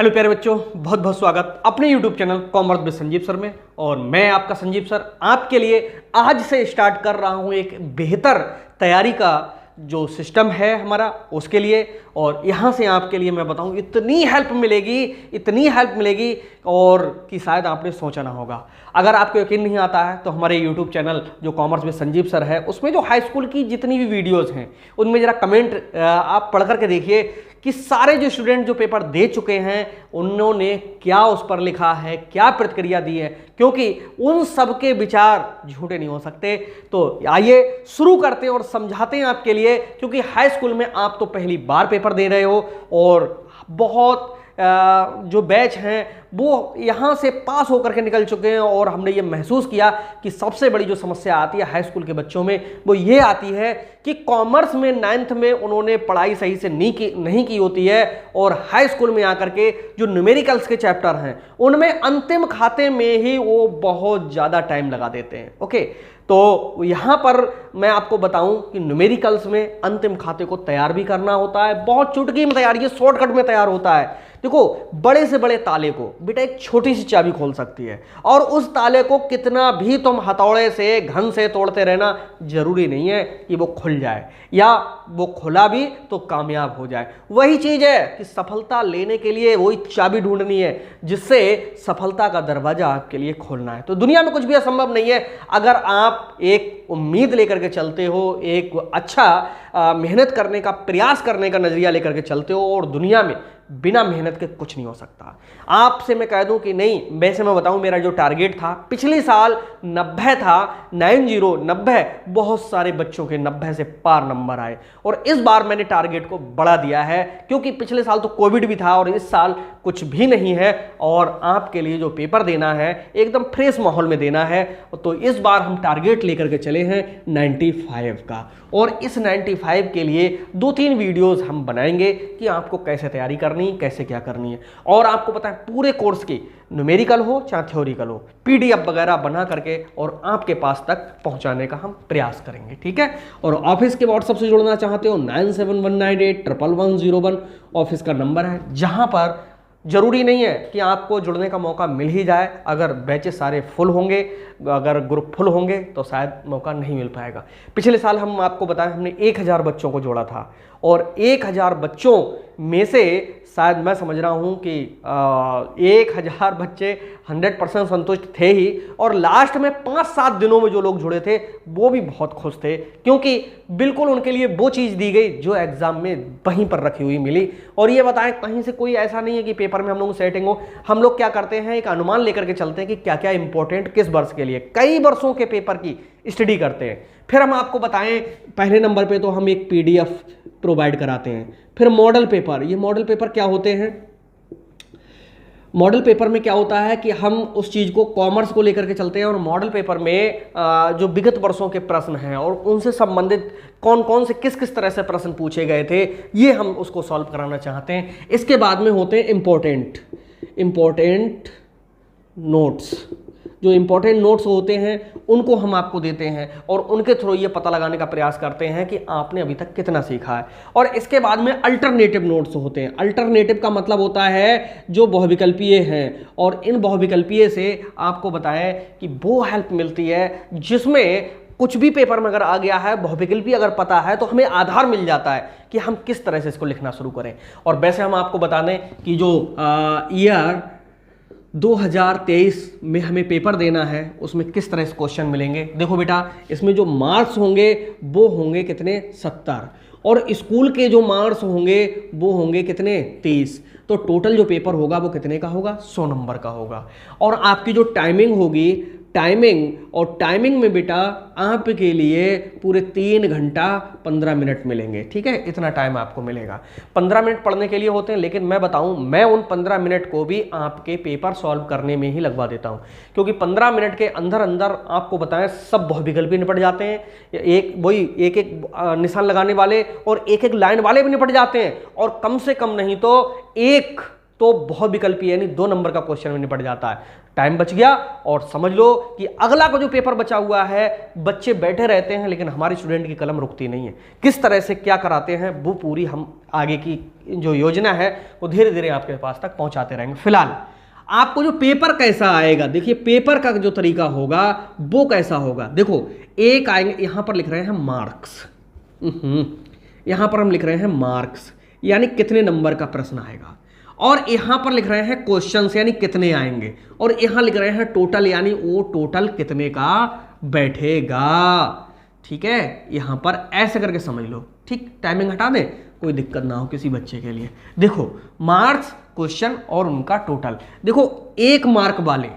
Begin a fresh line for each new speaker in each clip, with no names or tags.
Hello प्यारे बच्चों, बहुत बहुत स्वागत अपने YouTube channel commerce with Sanjeev sir में। और मैं आपका संजीव सर आपके लिए आज से स्टार्ट कर रहा हूं एक बेहतर तैयारी का जो सिस्टम है हमारा उसके लिए। और यहाँ से आपके लिए मैं बताऊं इतनी हेल्प मिलेगी और कि शायद आपने सोचा ना होगा। अगर आपको यकीन नहीं आता है तो हमारे YouTube चैनल जो कॉमर्स विद संजीव सर है उसमें जो हाई स्कूल की जितनी भी वीडियोस हैं उनमें जरा कमेंट आप पढ़ करके देखिए कि सारे जो स्टूडेंट जो पेपर दे चुके हैं उन्होंने क्या उस पर लिखा है, क्या प्रतिक्रिया दी है, क्योंकि उन सब के विचार झूठे नहीं हो सकते। तो आइए शुरू करते हैं और समझाते हैं आपके लिए, क्योंकि हाई स्कूल में आप तो पहली बार पेपर दे रहे हो और बहुत जो बैच हैं वो यहाँ से पास होकर के निकल चुके हैं। और हमने ये महसूस किया कि सबसे बड़ी जो समस्या आती है हाई स्कूल के बच्चों में वो ये आती है कि कॉमर्स में 9th में उन्होंने पढ़ाई सही से नहीं की होती है और हाई स्कूल में आकर के जो न्यूमेरिकल्स के चैप्टर हैं उनमें अंतिम खाते में ही वो बहुत ज़्यादा टाइम लगा देते हैं। ओके, तो यहाँ पर मैं आपको बताऊं कि न्यूमेरिकल्स में अंतिम खाते को तैयार भी करना होता है, बहुत चुटकी में तैयार, ये शॉर्टकट में तैयार होता है। देखो, बड़े से बड़े ताले को बेटा एक छोटी सी चाबी खोल सकती है और उस ताले को कितना भी तुम हथौड़े से घन से तोड़ते रहना जरूरी नहीं है कि वो खुल जाए या वो खुला भी तो कामयाब हो जाए। वही चीज है कि सफलता लेने के लिए वही चाबी ढूंढनी है जिससे सफलता का दरवाजा आपके लिए खोलना है। तो दुनिया में कुछ भी असंभव नहीं है अगर आप एक उम्मीद लेकर के चलते हो, एक अच्छा मेहनत करने का प्रयास करने का नजरिया लेकर के चलते हो। और दुनिया में बिना मेहनत के कुछ नहीं हो सकता। आपसे मैं कह दूं कि नहीं, वैसे मैं बताऊं मेरा जो टारगेट था पिछले साल 90 था, 90 बहुत सारे बच्चों के 90 से पार नंबर आए और इस बार मैंने टारगेट को बढ़ा दिया है क्योंकि पिछले साल तो कोविड भी था और इस साल कुछ भी नहीं है और आपके लिए जो पेपर देना है एकदम फ्रेश माहौल में देना है। तो इस बार हम टारगेट लेकर के चले हैं 95 का और इस 95 के लिए 2-3 वीडियोस हम बनाएंगे कि आपको कैसे तैयारी करनी, कैसे क्या करनी है। और आपको पता है पूरे कोर्स की न्यूमेरिकल हो चाहे थ्योरिकल हो PDF वगैरह बना करके और आपके पास तक पहुंचाने का हम प्रयास करेंगे, ठीक है। और ऑफिस के व्हाट्सएप से जुड़ना चाहते हो 9719811101 ऑफिस का नंबर है, जहां पर जरूरी नहीं है कि आपको जुड़ने का मौका मिल ही जाए। अगर बैचेस सारे फुल होंगे, अगर ग्रुप फुल होंगे तो शायद मौका नहीं मिल पाएगा। पिछले साल हम आपको बताएं हमने 1000 बच्चों को जोड़ा था और 1000 बच्चों में से शायद मैं समझ रहा हूं कि 1000 बच्चे 100% संतुष्ट थे ही और लास्ट में 5-7 दिनों में जो लोग जुड़े थे वो भी बहुत खुश थे क्योंकि बिल्कुल उनके लिए वो चीज़ दी गई जो एग्जाम में वहीं पर रखी हुई मिली। और ये बताएं कहीं से कोई ऐसा नहीं है कि पेपर में हम लोग सेटिंग हो। हम लोग क्या करते हैं, एक अनुमान लेकर के चलते हैं कि क्या क्या इंपॉर्टेंट किस वर्ष के लिए, कई वर्षों के पेपर की स्टडी करते हैं। फिर हम आपको बताएं पहले नंबर पे तो हम एक PDF प्रोवाइड कराते हैं। फिर मॉडल पेपर, ये मॉडल पेपर क्या होते हैं, मॉडल पेपर में क्या होता है कि हम उस चीज़ को कॉमर्स को लेकर के चलते हैं और मॉडल पेपर में जो विगत वर्षों के प्रश्न हैं और उनसे संबंधित कौन कौन से किस किस तरह से प्रश्न पूछे गए थे ये हम उसको सॉल्व कराना चाहते हैं। इसके बाद में होते हैं इम्पोर्टेंट नोट्स। जो इंपॉर्टेंट नोट्स होते हैं उनको हम आपको देते हैं और उनके थ्रू ये पता लगाने का प्रयास करते हैं कि आपने अभी तक कितना सीखा है। और इसके बाद में अल्टरनेटिव नोट्स होते हैं। अल्टरनेटिव का मतलब होता है जो बहुविकल्पीय हैं और इन बहुविकल्पीय से आपको बताएं कि वो हेल्प मिलती है जिसमें कुछ भी पेपर में अगर आ गया है, बहुविकल्पी अगर पता है तो हमें आधार मिल जाता है कि हम किस तरह से इसको लिखना शुरू करें। और वैसे हम आपको बता दें कि जो ईयर 2023 में हमें पेपर देना है उसमें किस तरह से क्वेश्चन मिलेंगे। देखो बेटा, इसमें जो मार्क्स होंगे वो होंगे कितने, 70 और स्कूल के जो मार्क्स होंगे वो होंगे कितने, 30। तो टोटल जो पेपर होगा वो कितने का होगा, 100 नंबर का होगा। और आपकी जो टाइमिंग होगी, टाइमिंग में बेटा आपके लिए पूरे 3 घंटा 15 मिनट मिलेंगे, ठीक है। इतना टाइम आपको मिलेगा। 15 मिनट पढ़ने के लिए होते हैं, लेकिन मैं बताऊं मैं उन 15 मिनट को भी आपके पेपर सॉल्व करने में ही लगवा देता हूं क्योंकि 15 मिनट के अंदर अंदर आपको बताएं सब बहुविकल्पी निपट जाते हैं। एक निशान लगाने वाले और एक लाइन वाले भी निपट जाते हैं और कम से कम नहीं तो एक तो बहुविकल्पीय यानी 2 नंबर का क्वेश्चन में निपट जाता है। टाइम बच गया और समझ लो कि अगला का जो पेपर बचा हुआ है, बच्चे बैठे रहते हैं लेकिन हमारे स्टूडेंट की कलम रुकती नहीं है। किस तरह से क्या कराते हैं वो पूरी हम आगे की जो योजना है वो धीरे धीरे आपके पास तक पहुंचाते रहेंगे। फिलहाल आपको जो पेपर कैसा आएगा, देखिए पेपर का जो तरीका होगा वो कैसा होगा। देखो एक आएंगे, यहां पर लिख रहे हैं मार्क्स, यहां पर हम लिख रहे हैं मार्क्स यानी कितने नंबर का प्रश्न आएगा, और यहां पर लिख रहे हैं क्वेश्चंस यानी कितने आएंगे, और यहां लिख रहे हैं टोटल यानी वो टोटल कितने का बैठेगा। ठीक है, यहां पर ऐसे करके समझ लो। ठीक, टाइमिंग हटा दें, कोई दिक्कत ना हो किसी बच्चे के लिए। देखो मार्क्स, क्वेश्चन और उनका टोटल। देखो 1 मार्क वाले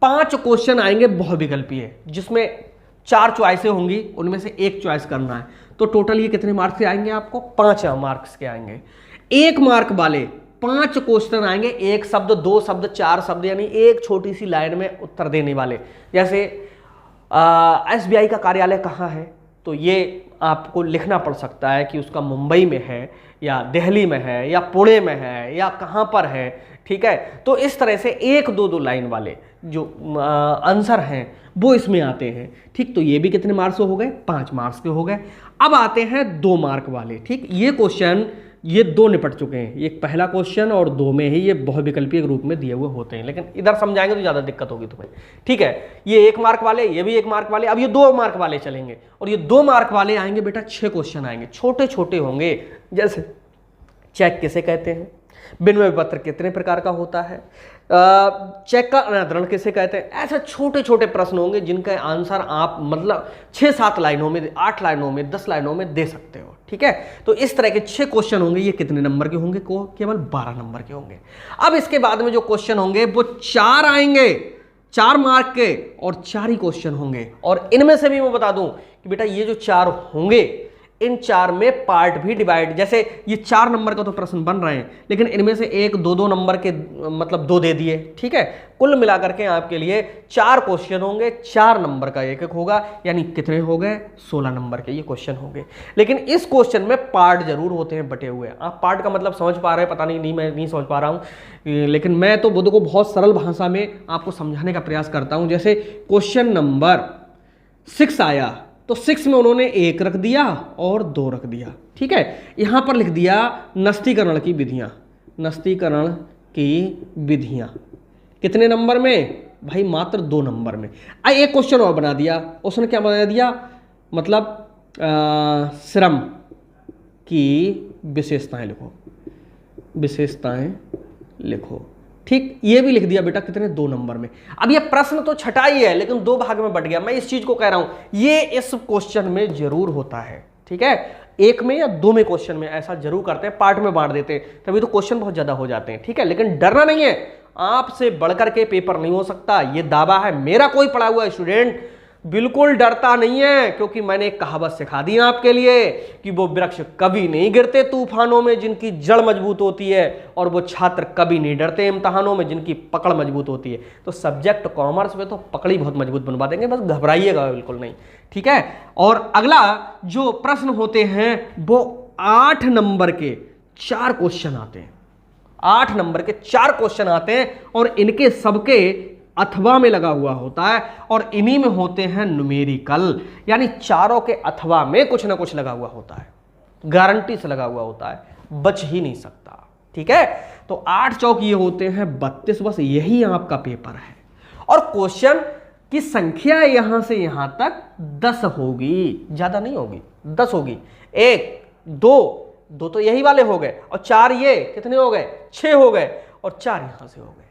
5 क्वेश्चन आएंगे बहुविकल्पीय, जिसमें 4 चॉइसें होंगी, उनमें से 1 चॉइस करना है। तो टोटल ये कितने मार्क्स के आएंगे आपको? 5 मार्क्स के आएंगे। 1 मार्क वाले 5 क्वेश्चन आएंगे, 1 शब्द, 2 शब्द, 4 शब्द, यानी एक छोटी सी लाइन में उत्तर देने वाले। जैसे SBI का कार्यालय कहाँ है, तो ये आपको लिखना पड़ सकता है कि उसका मुंबई में है या दिल्ली में है या पुणे में है या कहाँ पर है। ठीक है, तो इस तरह से 1-2 लाइन वाले जो आंसर हैं वो इसमें आते हैं। ठीक, तो ये भी कितने मार्क्स हो गए? 5 मार्क्स के हो गए। अब आते हैं 2 मार्क वाले। ठीक, ये क्वेश्चन ये 2 निपट चुके हैं, एक पहला क्वेश्चन और 2 में ही ये बहुविकल्पीय रूप में दिए हुए होते हैं, लेकिन इधर समझाएंगे तो ज़्यादा दिक्कत होगी तुम्हें। ठीक है, ये 1 मार्क वाले, ये भी 1 मार्क वाले, अब ये 2 मार्क वाले चलेंगे, और ये 2 मार्क वाले आएंगे बेटा 6 क्वेश्चन आएंगे, छोटे छोटे होंगे। जैसे चेक किसे कहते हैं, विनिमय पत्र कितने प्रकार का होता है, चेक का अनादरण किसे कहते हैं, ऐसे छोटे छोटे प्रश्न होंगे जिनका आंसर आप मतलब 6-7 लाइनों में, 8 लाइनों में, 10 लाइनों में दे सकते हो। ठीक है, तो इस तरह के 6 क्वेश्चन होंगे। ये कितने नंबर के होंगे? केवल 12 नंबर के होंगे। अब इसके बाद में जो क्वेश्चन होंगे वो 4 आएंगे, 4 मार्क के, और 4 ही क्वेश्चन होंगे। और इनमें से भी मैं बता दूं कि बेटा ये जो 4 होंगे, इन 4 में पार्ट भी डिवाइड, जैसे ये 4 नंबर का तो प्रश्न बन रहे हैं, लेकिन इनमें से 1-2 नंबर के मतलब 2 दे दिए। ठीक है, कुल मिलाकर के आपके लिए 4 क्वेश्चन होंगे, 4 नंबर का एक होगा, यानी कितने हो गए? 16 नंबर के ये क्वेश्चन होंगे। लेकिन इस क्वेश्चन में पार्ट जरूर होते हैं बटे हुए। आप पार्ट का मतलब समझ पा रहे हैं? पता नहीं, मैं नहीं समझ पा रहा हूँ, लेकिन मैं तो बुद्ध को बहुत सरल भाषा में आपको समझाने का प्रयास करता हूँ। जैसे क्वेश्चन नंबर 6 आया तो 6 में उन्होंने 1 रख दिया और 2 रख दिया। ठीक है, यहां पर लिख दिया नस्तीकरण की विधियां, नस्तीकरण की विधियां कितने नंबर में? भाई मात्र 2 नंबर में। एक क्वेश्चन और बना दिया, उसने क्या बना दिया? मतलब श्रम की विशेषताएं लिखो, विशेषताएं लिखो। ठीक, ये भी लिख दिया बेटा कितने? 2 नंबर में। अब ये प्रश्न तो छठा ही है लेकिन 2 भाग में बट गया। मैं इस चीज को कह रहा हूं, ये इस क्वेश्चन में जरूर होता है। ठीक है, 1 में या 2 में क्वेश्चन में ऐसा जरूर करते हैं, पार्ट में बांट देते हैं, तभी तो क्वेश्चन बहुत ज्यादा हो जाते हैं। ठीक है, लेकिन डरना नहीं है, आपसे बढ़कर के पेपर नहीं हो सकता, ये दावा है मेरा। कोई पढ़ा हुआ स्टूडेंट बिल्कुल डरता नहीं है, क्योंकि मैंने एक कहावत सिखा दी आपके लिए कि वो वृक्ष कभी नहीं गिरते तूफानों में जिनकी जड़ मजबूत होती है, और वो छात्र कभी नहीं डरते इम्तहानों में जिनकी पकड़ मजबूत होती है। तो सब्जेक्ट कॉमर्स में तो पकड़ ही बहुत मजबूत बनवा देंगे, बस घबराइएगा बिल्कुल नहीं। ठीक है, और अगला जो प्रश्न होते हैं वो 8 नंबर के 4 क्वेश्चन आते हैं, 8 नंबर के 4 क्वेश्चन आते हैं, और इनके सबके अथवा में लगा हुआ होता है, और इन्हीं में होते हैं न्यूमेरिकल, यानी चारों के अथवा में कुछ ना कुछ लगा हुआ होता है, गारंटी से लगा हुआ होता है, बच ही नहीं सकता। ठीक है, तो 8 चौक ये होते हैं 32, बस यही आपका पेपर है। और क्वेश्चन की संख्या यहां से यहां तक 10 होगी, ज्यादा नहीं होगी, 10 होगी। 1, 2 तो यही वाले हो गए, और 4 ये कितने हो गए? 6 हो गए, और 4 यहां से हो गए।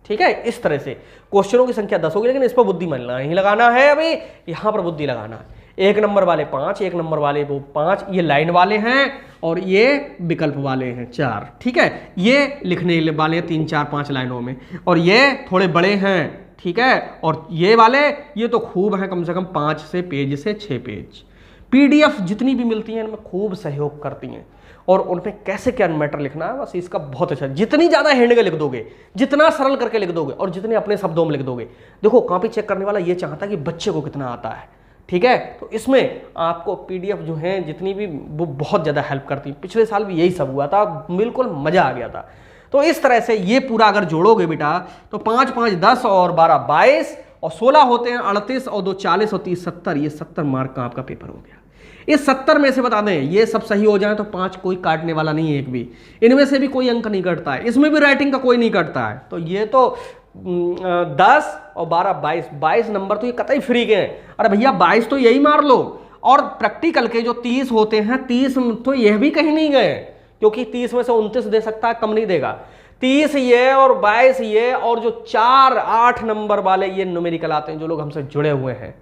ठीक है, इस तरह से क्वेश्चनों की संख्या 10 होगी, लेकिन इस पर बुद्धि नहीं लगाना है, अभी यहां पर बुद्धि लगाना है। 1 नंबर वाले 5, 1 नंबर वाले वो 5, ये लाइन वाले हैं, और ये विकल्प वाले हैं 4। ठीक है, ये लिखने वाले 3, 4, 5 लाइनों में, और ये थोड़े बड़े हैं। ठीक है, और ये वाले ये तो खूब हैं, कम से कम 5 से पेज से 6 पेज। PDF जितनी भी मिलती हैं इनमें खूब सहयोग करती हैं, और उनपे कैसे क्या मैटर लिखना है, बस इसका बहुत अच्छा। जितनी ज्यादा हैंड के लिख दोगे, जितना सरल करके लिख दोगे, और जितने अपने शब्दों में लिख दोगे, देखो कॉपी चेक करने वाला ये चाहता है कि बच्चे को कितना आता है। ठीक है, तो इसमें आपको PDF जो है जितनी भी, वो बहुत ज्यादा हेल्प करती है। पिछले साल भी यही सब हुआ था, बिल्कुल मजा आ गया था। तो इस तरह से ये पूरा अगर जोड़ोगे बेटा तो 5 5 10 और 12 22 और 16 होते हैं 38 और 2 40 और 30 70, ये 70 मार्क का आपका पेपर हो गया। इस 70 में से बता दें ये सब सही हो जाए तो 5 कोई काटने वाला नहीं है, एक भी इनमें से भी कोई अंक नहीं कटता है, इसमें भी राइटिंग का कोई नहीं कटता है। तो ये तो 10 और 12 22 नंबर तो ये कतई फ्री के हैं। अरे भैया 22 तो यही मार लो, और प्रैक्टिकल के जो 30 होते हैं 30 तो यह भी कहीं नहीं गए, क्योंकि 30 में से 29 दे सकता है, कम नहीं देगा। 30 ये और 22 ये, और जो 4 8 नंबर वाले ये न्यूमेरिकल आते हैं, जो लोग हमसे जुड़े हुए हैं,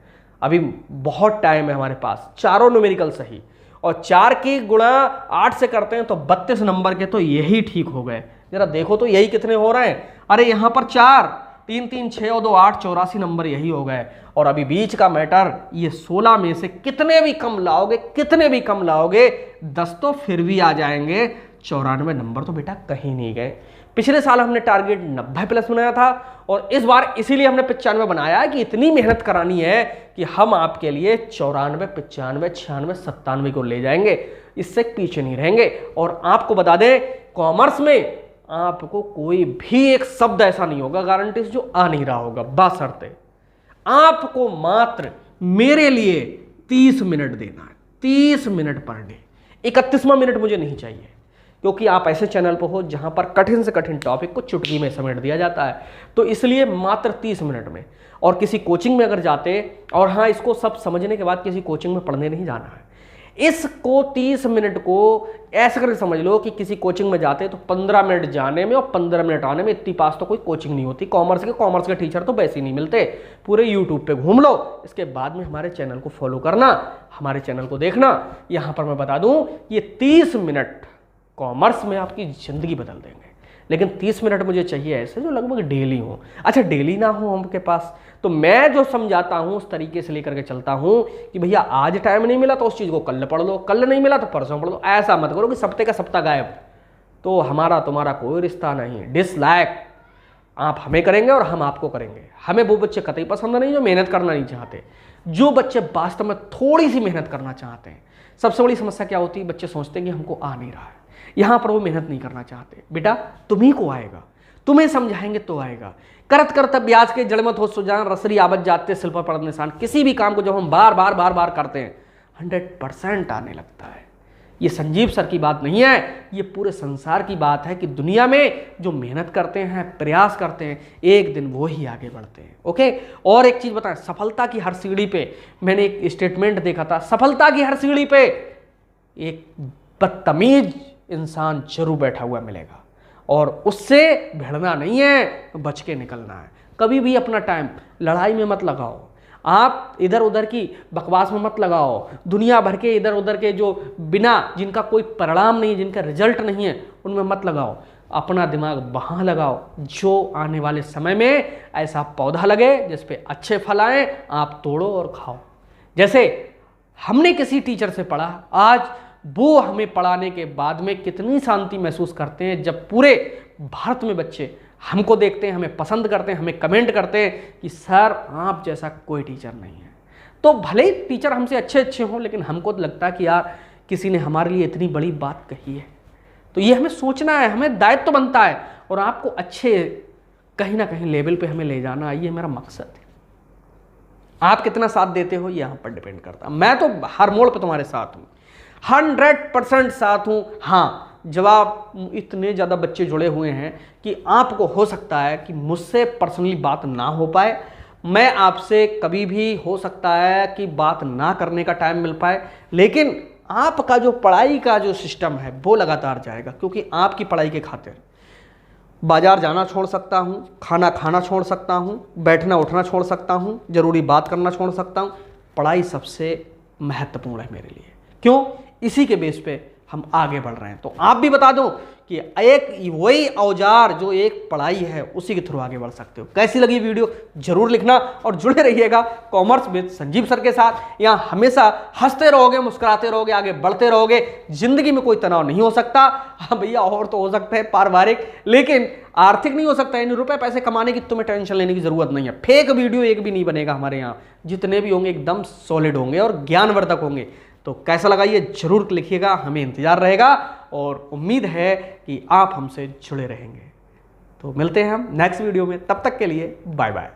अभी बहुत टाइम है हमारे पास, चारों न्यूमेरिकल सही, और 4 की गुणा 8 से करते हैं तो 32 नंबर के तो यही ठीक हो गए। जरा देखो तो यही कितने हो रहे हैं, अरे यहां पर 4 3 3 6 और 2 8 84 नंबर यही हो गए। और अभी बीच का मैटर, ये 16 में से कितने भी कम लाओगे, कितने भी कम लाओगे, 10 तो फिर भी आ जाएंगे, 94 नंबर तो बेटा कहीं नहीं गए। पिछले साल हमने टारगेट 90 प्लस बनाया था, और इस बार इसीलिए हमने 95 बनाया है कि इतनी मेहनत करानी है कि हम आपके लिए 94 95 96 97 को ले जाएंगे, इससे पीछे नहीं रहेंगे। और आपको बता दें कॉमर्स में आपको कोई भी एक शब्द ऐसा नहीं होगा गारंटी से जो आ नहीं रहा होगा, बशर्ते आपको मात्र मेरे लिए 30 मिनट देना है, 30 मिनट पर डे। 31वां मिनट मुझे नहीं चाहिए, क्योंकि आप ऐसे चैनल पर हो जहां पर कठिन से कठिन टॉपिक को चुटकी में समेट दिया जाता है, तो इसलिए मात्र 30 मिनट में। और किसी कोचिंग में अगर जाते, और हाँ इसको सब समझने के बाद किसी कोचिंग में पढ़ने नहीं जाना है, इसको 30 मिनट को ऐसे करके समझ लो कि किसी कोचिंग में जाते तो 15 मिनट जाने में और 15 मिनट आने में, इतनी पास तो कोई कोचिंग नहीं होती। कॉमर्स के टीचर तो वैसे ही नहीं मिलते। पूरे यूट्यूब पे घूम लो, इसके बाद में हमारे चैनल को फॉलो करना, हमारे चैनल को देखना। यहां पर मैं बता दूं ये 30 मिनट कॉमर्स में आपकी जिंदगी बदल देंगे, लेकिन 30 मिनट मुझे चाहिए ऐसे जो लगभग डेली हो। अच्छा डेली ना हो हमके पास, तो मैं जो समझाता हूं उस तरीके से लेकर के चलता हूं कि भैया आज टाइम नहीं मिला तो उस चीज को कल पढ़ लो, कल नहीं मिला तो परसों पढ़ लो। ऐसा मत करो कि सप्ताह का सप्ताह गायब, तो हमारा तुम्हारा कोई रिश्ता नहीं। डिसलाइक आप हमें करेंगे और हम आपको करेंगे। हमें वो बच्चे कतई पसंद नहीं जो मेहनत करना नहीं चाहते, जो बच्चे वास्तव में थोड़ी सी मेहनत करना चाहते हैं। सबसे बड़ी समस्या क्या होती है, बच्चे सोचते हैं कि हमको आ नहीं रहा है, यहां पर वो मेहनत नहीं करना चाहते। बेटा तुम्ही को आएगा, तुम्हें समझाएंगे तो आएगा। करत करत ब्याज के जड़ मत हो सुजान, रसरी आबद जाते सिल पर पड़त निशान। किसी भी काम को जब हम बार बार करते हैं 100% आने लगता है। ये संजीव सर की बात नहीं है, ये पूरे संसार की बात है कि दुनिया में जो मेहनत करते हैं, प्रयास करते हैं, एक दिन वो ही आगे बढ़ते हैं। ओके, और एक चीज बताएं, सफलता की हर सीढ़ी पे मैंने एक स्टेटमेंट देखा था, सफलता की हर सीढ़ी पे एक बदतमीज इंसान जरूर बैठा हुआ मिलेगा, और उससे भिड़ना नहीं है, बच के निकलना है। कभी भी अपना टाइम लड़ाई में मत लगाओ, आप इधर उधर की बकवास में मत लगाओ, दुनिया भर के इधर उधर के जो बिना, जिनका कोई परिणाम नहीं, जिनका रिजल्ट नहीं है, उनमें मत लगाओ। अपना दिमाग वहाँ लगाओ जो आने वाले समय में ऐसा पौधा लगे जिस पे अच्छे फल आए, आप तोड़ो और खाओ। जैसे हमने किसी टीचर से पढ़ा, आज वो हमें पढ़ाने के बाद में कितनी शांति महसूस करते हैं जब पूरे भारत में बच्चे हमको देखते हैं, हमें पसंद करते हैं, हमें कमेंट करते हैं कि सर आप जैसा कोई टीचर नहीं है। तो भले ही टीचर हमसे अच्छे हों, लेकिन हमको तो लगता है कि यार किसी ने हमारे लिए इतनी बड़ी बात कही है। तो ये हमें सोचना है, हमें दायित्व बनता है, और आपको अच्छे कहीं ना कहीं लेवल पे हमें ले जाना, ये मेरा मकसद है। आप कितना साथ देते हो ये यहाँ पर डिपेंड करता है। मैं तो हर मोड़ पर तुम्हारे साथ हूँ, 100% साथ हूँ। हाँ, जब आप इतने ज़्यादा बच्चे जुड़े हुए हैं कि आपको हो सकता है कि मुझसे पर्सनली बात ना हो पाए, मैं आपसे कभी भी हो सकता है कि बात ना करने का टाइम मिल पाए, लेकिन आपका जो पढ़ाई का जो सिस्टम है वो लगातार जाएगा, क्योंकि आपकी पढ़ाई के खातिर बाजार जाना छोड़ सकता हूँ, खाना खाना छोड़ सकता हूँ, बैठना उठना छोड़ सकता हूँ, ज़रूरी बात करना छोड़ सकता हूँ। पढ़ाई सबसे महत्वपूर्ण है मेरे लिए। क्यों? इसी के बेस पे हम आगे बढ़ रहे हैं। तो आप भी बता दो कि एक वही औजार जो एक पढ़ाई है उसी के थ्रू आगे बढ़ सकते हो। कैसी लगी वीडियो जरूर लिखना, और जुड़े रहिएगा कॉमर्स विद संजीव सर के साथ। यहाँ हमेशा हंसते रहोगे, मुस्कुराते रहोगे, आगे बढ़ते रहोगे। जिंदगी में कोई तनाव नहीं हो सकता। हाँ भैया, और तो हो सकते हैं पारिवारिक, लेकिन आर्थिक नहीं हो सकता। यानी रुपए पैसे कमाने की तुम्हें टेंशन लेने की जरूरत नहीं है। फेक वीडियो एक भी नहीं बनेगा हमारे यहाँ, जितने भी होंगे एकदम सॉलिड होंगे और ज्ञानवर्धक होंगे, तो कैसा लगा ये जरूर लिखिएगा, हमें इंतज़ार रहेगा और उम्मीद है कि आप हमसे जुड़े रहेंगे। तो मिलते हैं हम नेक्स्ट वीडियो में, तब तक के लिए बाय बाय।